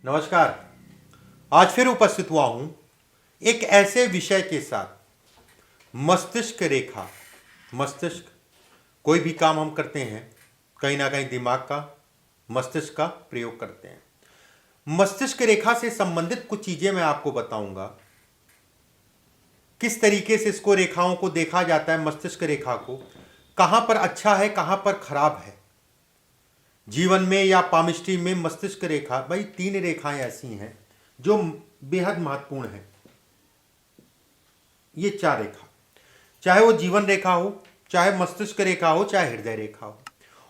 नमस्कार। आज फिर उपस्थित हुआ हूं एक ऐसे विषय के साथ। मस्तिष्क रेखा। मस्तिष्क, कोई भी काम हम करते हैं कहीं ना कहीं दिमाग का, मस्तिष्क का प्रयोग करते हैं। मस्तिष्क रेखा से संबंधित कुछ चीजें मैं आपको बताऊंगा, किस तरीके से इसको रेखाओं को देखा जाता है। मस्तिष्क रेखा को कहां पर अच्छा है, कहां पर खराब है जीवन में या पामिस्ट्री में। मस्तिष्क रेखा, भाई 3 रेखाएं ऐसी हैं जो बेहद महत्वपूर्ण है। ये 4 रेखा, चाहे वो जीवन रेखा हो, चाहे मस्तिष्क रेखा हो, चाहे हृदय रेखा हो।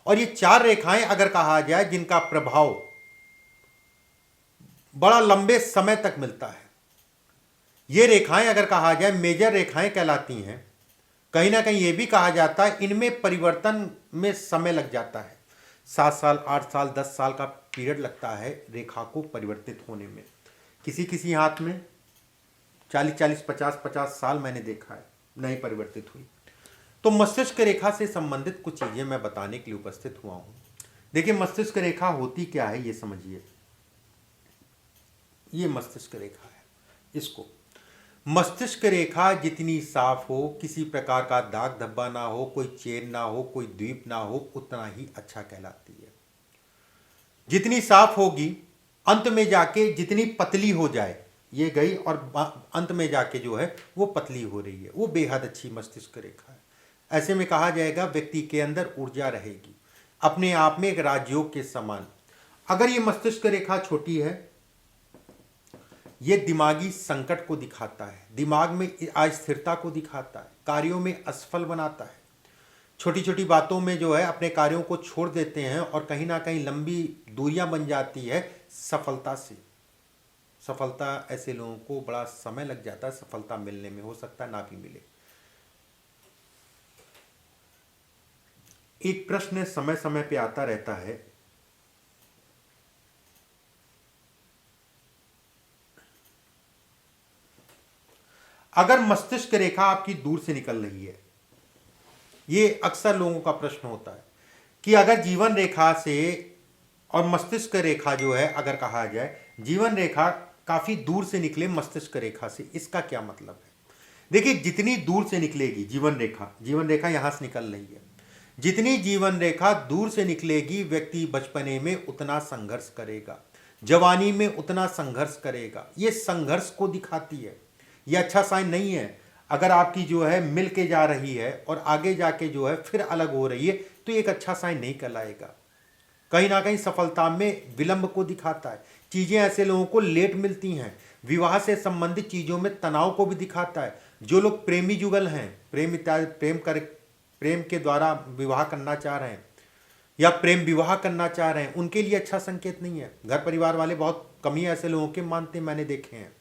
और ये 4 रेखाएं अगर कहा जाए जिनका प्रभाव बड़ा लंबे समय तक मिलता है, ये रेखाएं अगर कहा जाए मेजर रेखाएं कहलाती हैं। कहीं ना कहीं ये भी कहा जाता है इनमें परिवर्तन में समय लग जाता है। 7 साल, 8 साल, 10 साल का पीरियड लगता है रेखा को परिवर्तित होने में। किसी किसी हाथ में 40-40, 50-50 साल मैंने देखा है नहीं परिवर्तित हुई। तो मस्तिष्क रेखा से संबंधित कुछ चीजें मैं बताने के लिए उपस्थित हुआ हूं। देखिए, मस्तिष्क रेखा होती क्या है ये समझिए। ये मस्तिष्क रेखा है। इसको मस्तिष्क रेखा जितनी साफ हो, किसी प्रकार का दाग धब्बा ना हो, कोई चेन ना हो, कोई द्वीप ना हो, उतना ही अच्छा कहलाती है। जितनी साफ होगी, अंत में जाके जितनी पतली हो जाए, ये गई और अंत में जाके जो है वो पतली हो रही है, वो बेहद अच्छी मस्तिष्क रेखा है। ऐसे में कहा जाएगा व्यक्ति के अंदर ऊर्जा रहेगी, अपने आप में एक राजयोग के समान। अगर ये मस्तिष्क रेखा छोटी है, ये दिमागी संकट को दिखाता है, दिमाग में अस्थिरता को दिखाता है, कार्यों में असफल बनाता है। छोटी छोटी बातों में जो है अपने कार्यों को छोड़ देते हैं और कहीं ना कहीं लंबी दूरियां बन जाती है सफलता से। सफलता ऐसे लोगों को बड़ा समय लग जाता है सफलता मिलने में, हो सकता है ना भी मिले। एक प्रश्न समय समय पे आता रहता है, अगर मस्तिष्क रेखा आपकी दूर से निकल रही है, ये अक्सर लोगों का प्रश्न होता है कि अगर जीवन रेखा से और मस्तिष्क रेखा जो है, अगर कहा जाए जीवन रेखा काफी दूर से निकले मस्तिष्क रेखा से, इसका क्या मतलब है। देखिए, जितनी दूर से निकलेगी जीवन रेखा यहां से निकल रही है, जितनी जीवन रेखा दूर से निकलेगी व्यक्ति बचपने में उतना संघर्ष करेगा, जवानी में उतना संघर्ष करेगा। ये संघर्ष को दिखाती है, ये अच्छा साइन नहीं है। अगर आपकी जो है मिल के जा रही है और आगे जाके जो है फिर अलग हो रही है, तो एक अच्छा साइन नहीं कहलाएगा। कहीं ना कहीं सफलता में विलंब को दिखाता है। चीजें ऐसे लोगों को लेट मिलती हैं। विवाह से संबंधित चीजों में तनाव को भी दिखाता है। जो लोग प्रेमी युगल हैं, प्रेम के द्वारा विवाह करना चाह रहे हैं या प्रेम विवाह करना चाह रहे हैं, उनके लिए अच्छा संकेत नहीं है। घर परिवार वाले बहुत कम ही ऐसे लोगों के मानते, मैंने देखे हैं।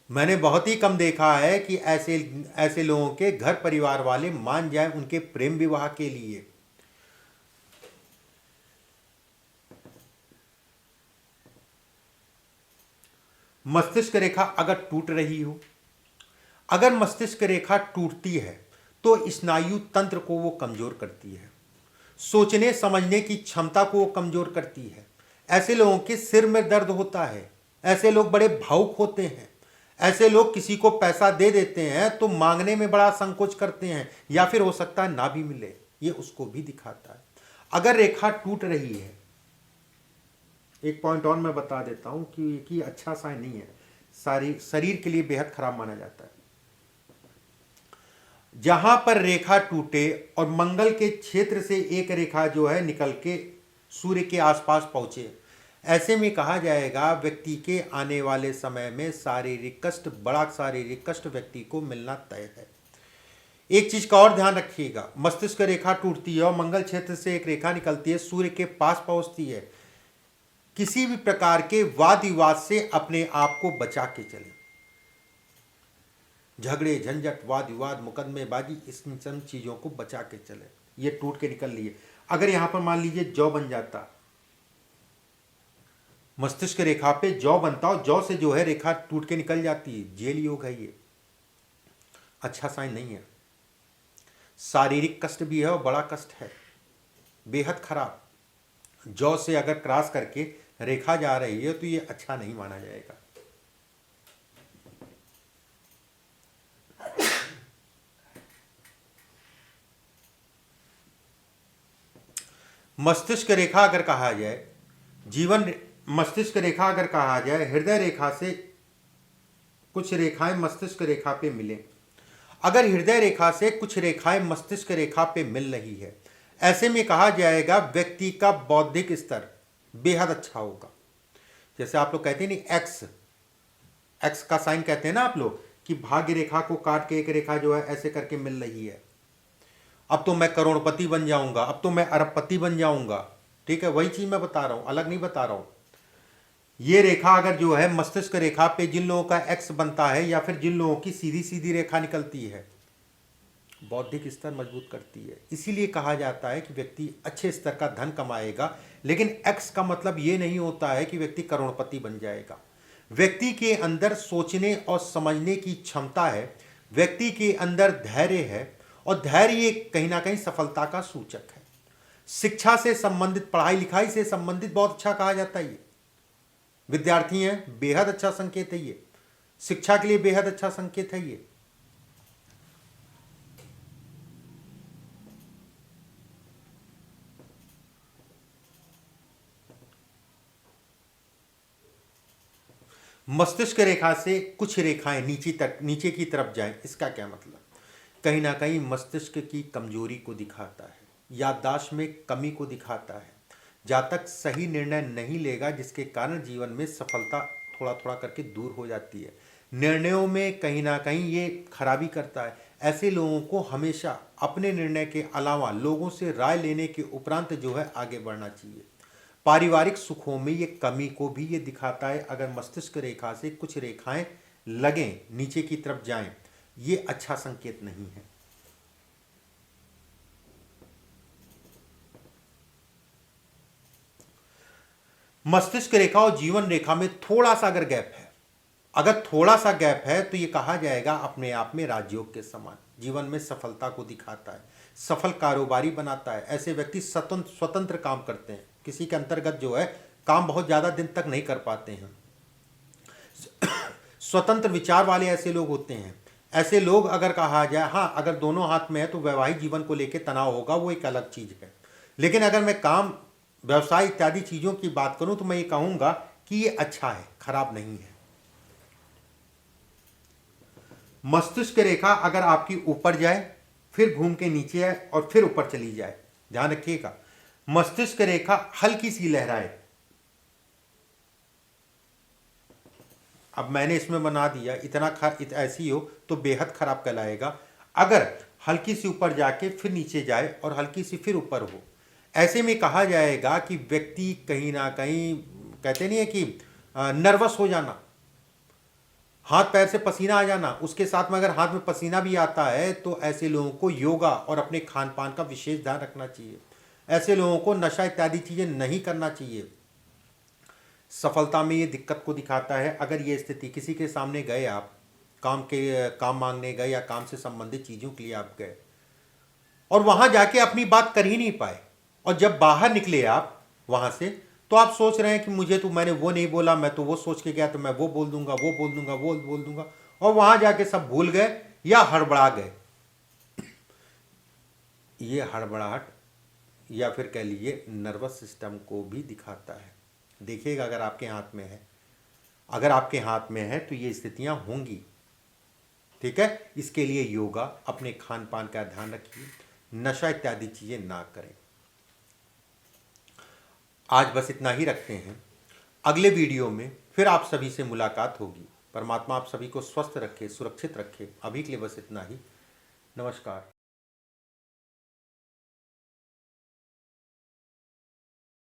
मैंने बहुत ही कम देखा है कि ऐसे लोगों के घर परिवार वाले मान जाए उनके प्रेम विवाह के लिए। मस्तिष्क रेखा अगर टूट रही हो, अगर मस्तिष्क रेखा टूटती है तो स्नायु तंत्र को वो कमजोर करती है, सोचने समझने की क्षमता को वो कमजोर करती है। ऐसे लोगों के सिर में दर्द होता है, ऐसे लोग बड़े भावुक होते हैं, ऐसे लोग किसी को पैसा दे देते हैं तो मांगने में बड़ा संकोच करते हैं, या फिर हो सकता है ना भी मिले, ये उसको भी दिखाता है। अगर रेखा टूट रही है, एक पॉइंट और मैं बता देता हूं कि अच्छा साइन नहीं है, सारी शरीर के लिए बेहद खराब माना जाता है। जहां पर रेखा टूटे और मंगल के क्षेत्र से एक रेखा जो है निकल के सूर्य के आसपास पहुंचे, ऐसे में कहा जाएगा व्यक्ति के आने वाले समय में शारीरिक कष्ट, बड़ा शारीरिक कष्ट व्यक्ति को मिलना तय है। एक चीज का और ध्यान रखिएगा, मस्तिष्क रेखा टूटती है और मंगल क्षेत्र से एक रेखा निकलती है, सूर्य के पास पहुंचती है। किसी भी प्रकार के वाद विवाद से अपने आप को बचा के चले। झगड़े झंझट, वाद विवाद, मुकदमेबाजी, इन सब चीजों को बचा के चले। ये टूट के निकल लिए। अगर यहां पर मान लीजिए जौ बन जाता, मस्तिष्क रेखा पे जौ बनता और जौ से जो है रेखा टूट के निकल जाती है, जेल योग है ये, अच्छा साइन नहीं है। शारीरिक कष्ट भी है और बड़ा कष्ट है, बेहद खराब। जौ से अगर क्रॉस करके रेखा जा रही है तो ये अच्छा नहीं माना जाएगा। मस्तिष्क रेखा अगर कहा जाए, मस्तिष्क रेखा अगर कहा जाए, हृदय रेखा से कुछ रेखाएं मस्तिष्क रेखा पे मिले, अगर हृदय रेखा से कुछ रेखाएं मस्तिष्क रेखा पे मिल रही है, ऐसे में कहा जाएगा व्यक्ति का बौद्धिक स्तर बेहद अच्छा होगा। जैसे आप लोग कहते हैं नहीं, एक्स का साइन कहते हैं ना आप लोग, कि भाग्य रेखा को काट के एक रेखा जो है ऐसे करके मिल रही है, अब तो मैं करोड़पति बन जाऊंगा, अब तो मैं अरबपति बन जाऊंगा। ठीक है, वही चीज मैं बता रहा हूं, अलग नहीं बता रहा हूं। ये रेखा अगर जो है मस्तिष्क रेखा पे जिन लोगों का एक्स बनता है, या फिर जिन लोगों की सीधी सीधी रेखा निकलती है, बौद्धिक स्तर मजबूत करती है। इसीलिए कहा जाता है कि व्यक्ति अच्छे स्तर का धन कमाएगा, लेकिन एक्स का मतलब ये नहीं होता है कि व्यक्ति करोड़पति बन जाएगा। व्यक्ति के अंदर सोचने और समझने की क्षमता है, व्यक्ति के अंदर धैर्य है, और धैर्य कहीं ना कहीं सफलता का सूचक है। शिक्षा से संबंधित, पढ़ाई लिखाई से संबंधित बहुत अच्छा कहा जाता है। ये विद्यार्थी हैं, बेहद अच्छा संकेत है ये, शिक्षा के लिए बेहद अच्छा संकेत है ये। मस्तिष्क रेखा से कुछ रेखाएं नीचे की तरफ जाएं, इसका क्या मतलब? कहीं ना कहीं मस्तिष्क की कमजोरी को दिखाता है, याददाश्त में कमी को दिखाता है, जहाँ तक सही निर्णय नहीं लेगा, जिसके कारण जीवन में सफलता थोड़ा थोड़ा करके दूर हो जाती है। निर्णयों में कहीं ना कहीं ये खराबी करता है। ऐसे लोगों को हमेशा अपने निर्णय के अलावा लोगों से राय लेने के उपरांत जो है आगे बढ़ना चाहिए। पारिवारिक सुखों में ये कमी को भी ये दिखाता है। अगर मस्तिष्क रेखा से कुछ रेखाएं लगें, नीचे की तरफ जाएं, ये अच्छा संकेत नहीं है। मस्तिष्क रेखा और जीवन रेखा में थोड़ा सा अगर गैप है, अगर थोड़ा सा गैप है, तो ये कहा जाएगा अपने आप में राजयोग के समान, जीवन में सफलता को दिखाता है, सफल कारोबारी बनाता है। ऐसे व्यक्ति स्वतंत्र काम करते हैं, किसी के अंतर्गत जो है काम बहुत ज़्यादा दिन तक नहीं कर पाते हैं। स्वतंत्र विचार वाले ऐसे लोग होते हैं। ऐसे लोग अगर कहा जाए, हाँ अगर दोनों हाथ में है तो वैवाहिक जीवन को लेकर तनाव होगा, वो एक अलग चीज़ है। लेकिन अगर मैं काम, व्यवसाय इत्यादि चीज़ों की बात करूं तो मैं ये कहूँगा कि ये अच्छा है, खराब नहीं है। मस्तिष्क रेखा अगर आपकी ऊपर जाए, फिर घूम के नीचे आए और फिर ऊपर चली जाए, ध्यान रखिएगा, मस्तिष्क रेखा हल्की सी लहराए, अब मैंने इसमें बना दिया ऐसी हो तो बेहद खराब कहलाएगा। अगर हल्की सी ऊपर जाके फिर नीचे जाए और हल्की सी फिर ऊपर हो, ऐसे में कहा जाएगा कि व्यक्ति कहीं ना कहीं, कहते नहीं है कि नर्वस हो जाना, हाथ पैर से पसीना आ जाना। उसके साथ में अगर हाथ में पसीना भी आता है तो ऐसे लोगों को योगा और अपने खान पान का विशेष ध्यान रखना चाहिए। ऐसे लोगों को नशा इत्यादि चीज़ें नहीं करना चाहिए। सफलता में ये दिक्कत को दिखाता है। अगर ये स्थिति, किसी के सामने गए आप, काम मांगने गए या काम से संबंधित चीज़ों के लिए आप गए और वहाँ जाके अपनी बात कर ही नहीं पाए, और जब बाहर निकले आप वहाँ से, तो आप सोच रहे हैं कि मैंने वो नहीं बोला, मैं तो वो सोच के गया, तो मैं वो बोल दूंगा, वो बोल दूंगा, वो बोल दूंगा, और वहाँ जाके सब भूल गए या हड़बड़ा गए। ये हड़बड़ाहट या फिर कह लीजिए नर्वस सिस्टम को भी दिखाता है। देखिएगा अगर आपके हाथ में है, अगर आपके हाथ में है तो ये स्थितियां होंगी। ठीक है, इसके लिए योगा, अपने खान पान का ध्यान रखिए, नशा इत्यादि चीज़ें ना करें। आज बस इतना ही रखते हैं। अगले वीडियो में फिर आप सभी से मुलाकात होगी। परमात्मा आप सभी को स्वस्थ रखे, सुरक्षित रखे। अभी के लिए बस इतना ही। नमस्कार।